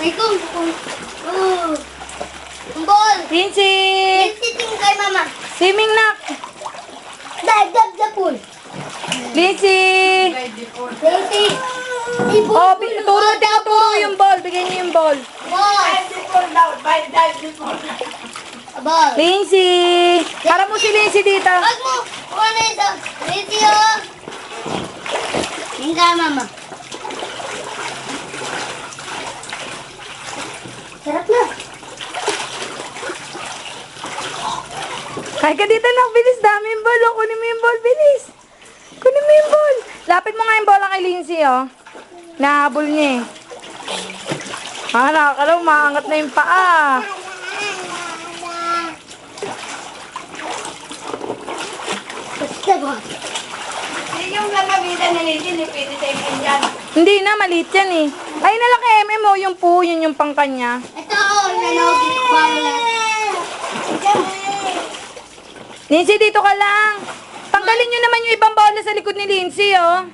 Assalamualaikum. Ball. Lindsay! Tingin kay mama. Swimming na! Dagdag the pool. Lindsay! Daisy. Oh, turo yung ball. Bigyan niyo yung ball. Ball. Lindsay! Para mo si Lindsay dito. Wag mo. Wala ito. Daisy oh. Tingin kay mama. Sarap na. Kaya ka dito nak, bilis. Dami yung ball. Oh. Kunin mo yung ball, bilis. Kunin mo yung ball. Lapit mo nga yung bola kay Lindsay, oh. Nahabol niya eh. Nakakalaw, maangat na yung paa. Basta ba? Yung lamabida na Lindsay, hindi pwede sa ikin dyan. Hindi na, maliit yan eh. Ay, nalaki MM, oh. Yung po, yun yung pangkanya. Ito oh, nalogin ko pa ulit. Lindsay, dito ka lang. Tanggalin nyo naman yung ibang bola sa likod ni Lindsay, oh.